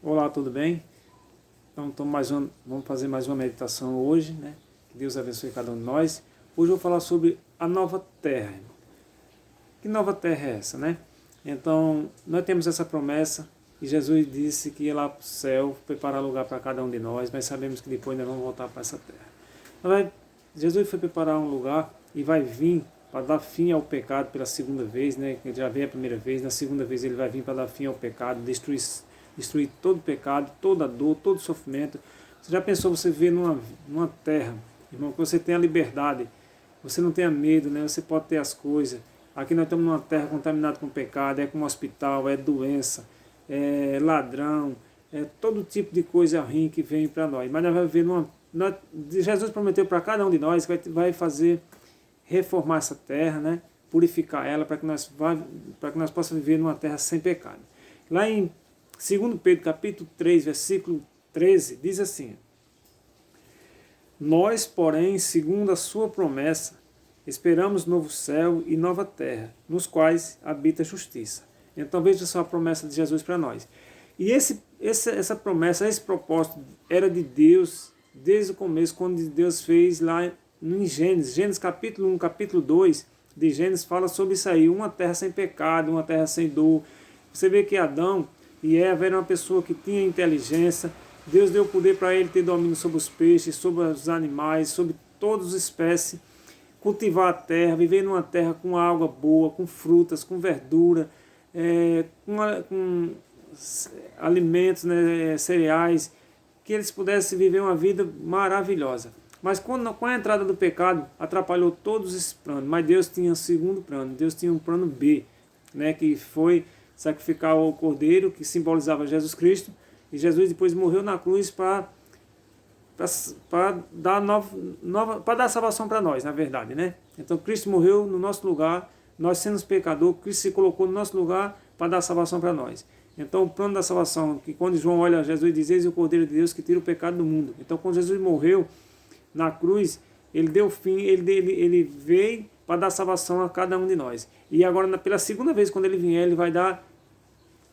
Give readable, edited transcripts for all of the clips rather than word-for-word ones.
Olá, tudo bem? Então, vamos fazer mais uma meditação hoje, né? Que Deus abençoe cada um de nós. Hoje eu vou falar sobre a nova terra. Que nova terra é essa, né? Então, nós temos essa promessa e Jesus disse que ia lá para o céu preparar lugar para cada um de nós, mas sabemos que depois nós vamos voltar para essa terra. Então, Jesus foi preparar um lugar e vai vir para dar fim ao pecado pela segunda vez, né? Ele já veio a primeira vez, na segunda vez ele vai vir para dar fim ao pecado, destruir todo o pecado, toda a dor, todo o sofrimento. Você já pensou você viver numa terra, irmão, que você tenha liberdade, você não tenha medo, né? Você pode ter as coisas. Aqui nós estamos numa terra contaminada com pecado, é como hospital, é doença, é ladrão, é todo tipo de coisa ruim que vem para nós. Mas nós vamos viver Jesus prometeu para cada um de nós que vai fazer reformar essa terra, né? Purificar ela para que nós possamos viver numa terra sem pecado. Lá em 2 Pedro capítulo 3, versículo 13, diz assim: Nós, porém, segundo a sua promessa, esperamos novo céu e nova terra, nos quais habita a justiça. Então veja só a promessa de Jesus para nós. E essa promessa, esse propósito era de Deus desde o começo, quando Deus fez lá em Gênesis. Gênesis capítulo 1, capítulo 2 de Gênesis fala sobre isso aí, uma terra sem pecado, uma terra sem dor. Você vê que Adão e Eva era uma pessoa que tinha inteligência. Deus deu poder para ele ter domínio sobre os peixes, sobre os animais, sobre todas as espécies. Cultivar a terra, viver numa terra com água boa, com frutas, com verdura, com alimentos, né, cereais, que eles pudessem viver uma vida maravilhosa. Mas com a entrada do pecado, atrapalhou todos esses planos. Mas Deus tinha um segundo plano, Deus tinha um plano B, né, que foi sacrificar o cordeiro, que simbolizava Jesus Cristo, e Jesus depois morreu na cruz para dar salvação para nós, na verdade, né? Então Cristo morreu no nosso lugar, nós sendo pecadores, Cristo se colocou no nosso lugar para dar salvação para nós. Então o plano da salvação, que quando João olha Jesus diz: Eis o Cordeiro de Deus que tira o pecado do mundo. Então quando Jesus morreu na cruz, ele deu fim, ele veio para dar salvação a cada um de nós. E agora, pela segunda vez, quando ele vier, ele vai dar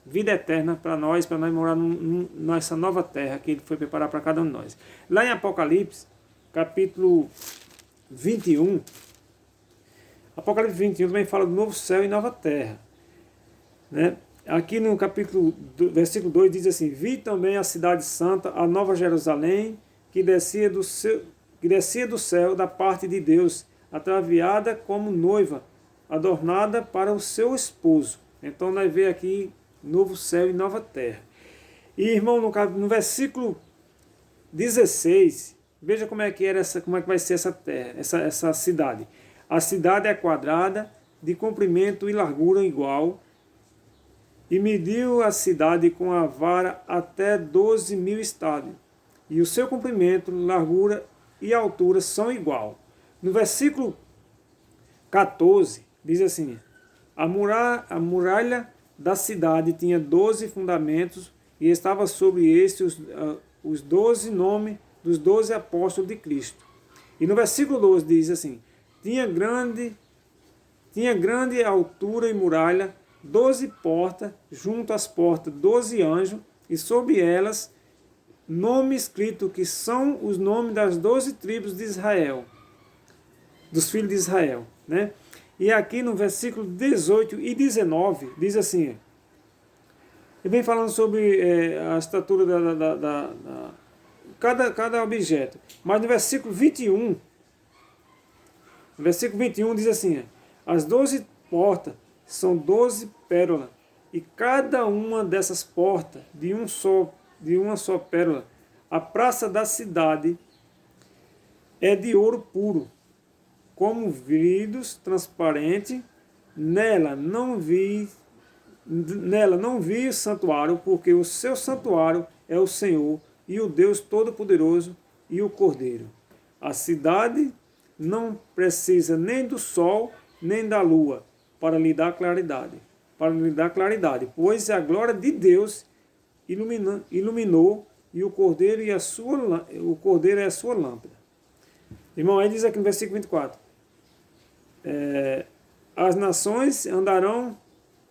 vida eterna para nós morar nessa nova terra que ele foi preparar para cada um de nós. Lá em Apocalipse, capítulo 21, Apocalipse 21 também fala do novo céu e nova terra, né? Aqui no versículo 2 diz assim: Vi também a cidade santa, a nova Jerusalém, que descia do céu da parte de Deus, ataviada como noiva, adornada para o seu esposo. Então nós vemos aqui novo céu e nova terra. E, irmão, no versículo 16, veja como é que vai ser essa terra, essa cidade. A cidade é quadrada, de comprimento e largura igual, e mediu a cidade com a vara até 12.000 estádios, e o seu comprimento, largura e altura são igual. No versículo 14, diz assim: a muralha da cidade tinha 12 fundamentos, e estava sobre este os 12 nomes dos 12 apóstolos de Cristo. E no versículo 12 diz assim: tinha grande altura e muralha, 12 portas, junto às portas 12 anjos, e sobre elas nome escrito, que são os nomes das 12 tribos de Israel, dos filhos de Israel, né? E aqui no versículo 18 e 19, diz assim, ele vem falando sobre a estatura cada objeto. Mas no versículo 21, diz assim: as 12 portas são 12 pérolas, e cada uma dessas portas de uma só pérola. A praça da cidade é de ouro puro, como vidros transparente. Nela não vi o santuário, porque o seu santuário é o Senhor, e o Deus Todo-Poderoso, e o Cordeiro. A cidade não precisa nem do sol, nem da lua, para lhe dar claridade. Pois a glória de Deus iluminou, e o Cordeiro é a sua lâmpada. Irmão, aí diz aqui no versículo 24: as nações andarão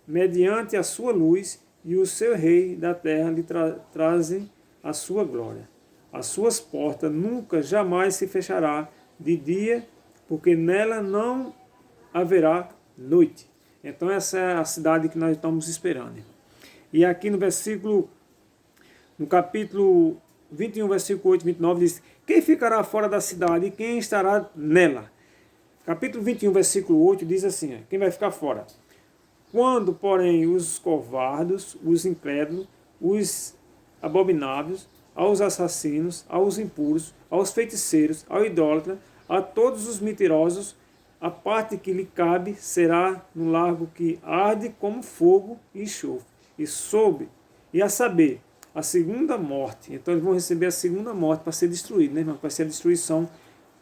mediante a sua luz, e o seu rei da terra lhe trazem a sua glória. As suas portas nunca, jamais se fechará de dia, porque nela não haverá noite. Então essa é a cidade que nós estamos esperando. E aqui no capítulo 21, versículo 8 e 29, diz: quem ficará fora da cidade e quem estará nela? Capítulo 21, versículo 8 diz assim: quem vai ficar fora? Quando, porém, os covardes, os incrédulos, os abomináveis, aos assassinos, aos impuros, aos feiticeiros, ao idólatra, a todos os mentirosos, a parte que lhe cabe será no lago que arde como fogo e enxofre. E a saber, a segunda morte. Então eles vão receber a segunda morte para ser destruído, né, irmão? Vai ser a destruição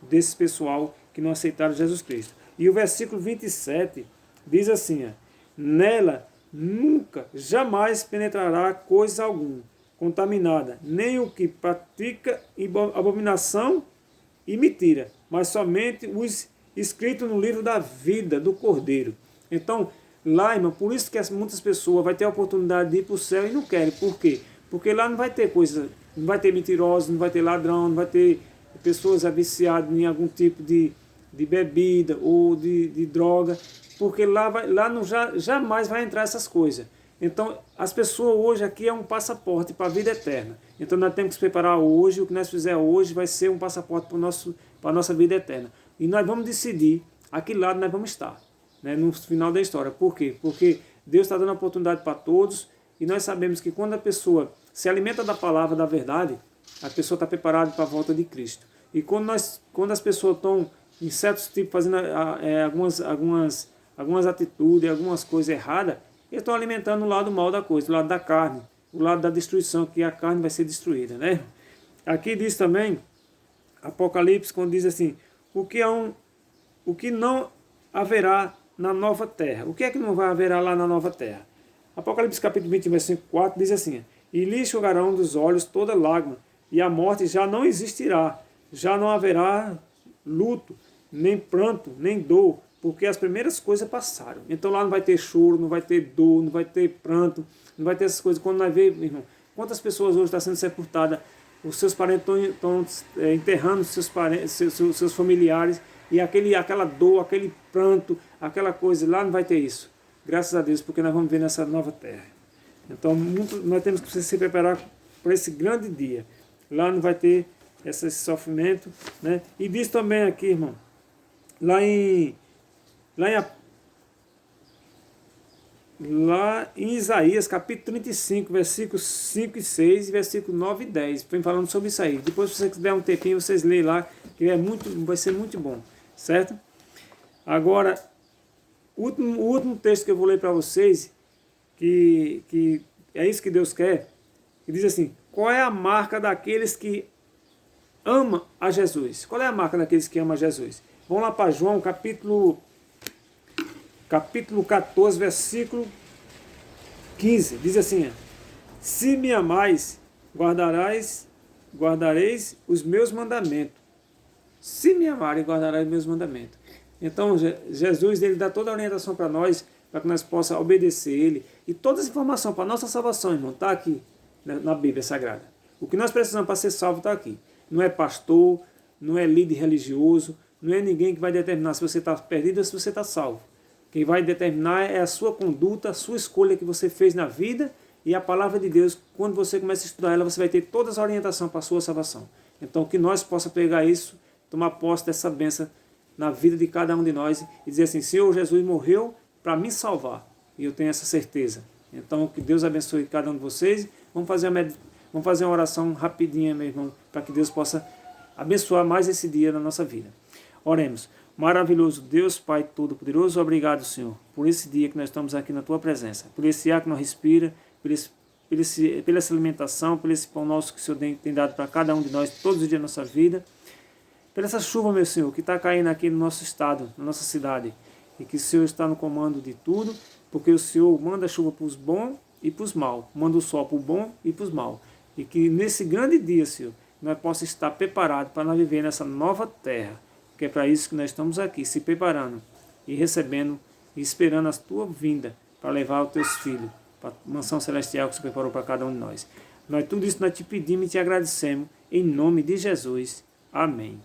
desse pessoal que não aceitaram Jesus Cristo. E o versículo 27 diz assim: nela nunca, jamais penetrará coisa alguma contaminada, nem o que pratica abominação e mentira, mas somente os escritos no livro da vida do Cordeiro. Então, lá, irmão, por isso que muitas pessoas vão ter a oportunidade de ir para o céu e não querem. Por quê? Porque lá não vai ter coisa, não vai ter mentirosos, não vai ter ladrão, não vai ter pessoas viciadas em algum tipo de bebida ou de droga, porque lá não, jamais vai entrar essas coisas. Então, as pessoas hoje aqui é um passaporte para a vida eterna. Então, nós temos que se preparar hoje, o que nós fizermos hoje vai ser um passaporte para a nossa vida eterna. E nós vamos decidir a que lado nós vamos estar, né, no final da história. Por quê? Porque Deus está dando a oportunidade para todos e nós sabemos que quando a pessoa se alimenta da palavra da verdade, a pessoa está preparada para a volta de Cristo. E quando as pessoas estão em certos tipos fazendo algumas atitudes, algumas coisas erradas, eles estão alimentando o lado mal da coisa, o lado da carne, o lado da destruição, que a carne vai ser destruída, né? Aqui diz também, Apocalipse, quando diz assim, o que não haverá na nova terra. O que é que não vai haverá lá na nova terra? Apocalipse capítulo 20, versículo 4 diz assim: e lhe enxugarão dos olhos toda lágrima, e a morte já não existirá, já não haverá luto, nem pranto, nem dor, porque as primeiras coisas passaram. Então lá não vai ter choro, não vai ter dor, não vai ter pranto, não vai ter essas coisas. Quando nós vemos, irmão, quantas pessoas hoje estão sendo sepultadas, os seus parentes estão enterrando seus familiares, e aquela dor, aquele pranto, aquela coisa, lá não vai ter isso. Graças a Deus, porque nós vamos ver nessa nova terra. Então nós temos que se preparar para esse grande dia. Lá não vai ter esse sofrimento, né? E diz também aqui, irmão, lá em Isaías, capítulo 35, versículos 5 e 6, e versículos 9 e 10, vem falando sobre isso aí. Depois, se você quiser um tempinho, vocês leem lá, que vai ser muito bom, certo? Agora, o último texto que eu vou ler para vocês, que é isso que Deus quer, que diz assim: qual é a marca daqueles que amam a Jesus? Qual é a marca daqueles que amam a Jesus? Vamos lá para João, capítulo 14, versículo 15, diz assim: se me amais, guardareis os meus mandamentos. Se me amarem, guardareis os meus mandamentos. Então Jesus, ele dá toda a orientação para nós, para que nós possamos obedecer ele. E toda essa informação para a nossa salvação, irmão, está aqui na Bíblia Sagrada. O que nós precisamos para ser salvo está aqui. Não é pastor, não é líder religioso, não é ninguém que vai determinar se você está perdido ou se você está salvo. Quem vai determinar é a sua conduta, a sua escolha que você fez na vida, e a palavra de Deus. Quando você começa a estudar ela, você vai ter toda a orientação para a sua salvação. Então que nós possamos pegar isso, tomar posse dessa bênção na vida de cada um de nós e dizer assim: Senhor, Jesus morreu para me salvar, e eu tenho essa certeza. Então que Deus abençoe cada um de vocês. Vamos fazer uma oração rapidinha, meu irmão, para que Deus possa abençoar mais esse dia na nossa vida. Oremos. Maravilhoso Deus, Pai Todo-Poderoso, obrigado, Senhor, por esse dia que nós estamos aqui na Tua presença, por esse ar que nós respira, pela essa alimentação, por esse pão nosso que o Senhor tem dado para cada um de nós todos os dias da nossa vida, por essa chuva, meu Senhor, que está caindo aqui no nosso estado, na nossa cidade, e que o Senhor está no comando de tudo, porque o Senhor manda a chuva para os bons e para os maus, manda o sol para o bom e para os maus, e que nesse grande dia, Senhor, nós possamos estar preparados para nós viver nessa nova terra, porque é para isso que nós estamos aqui, se preparando e recebendo e esperando a Tua vinda para levar os Teus filhos para a mansão celestial que o Senhor preparou para cada um de nós. Tudo isso nós te pedimos e te agradecemos, em nome de Jesus. Amém.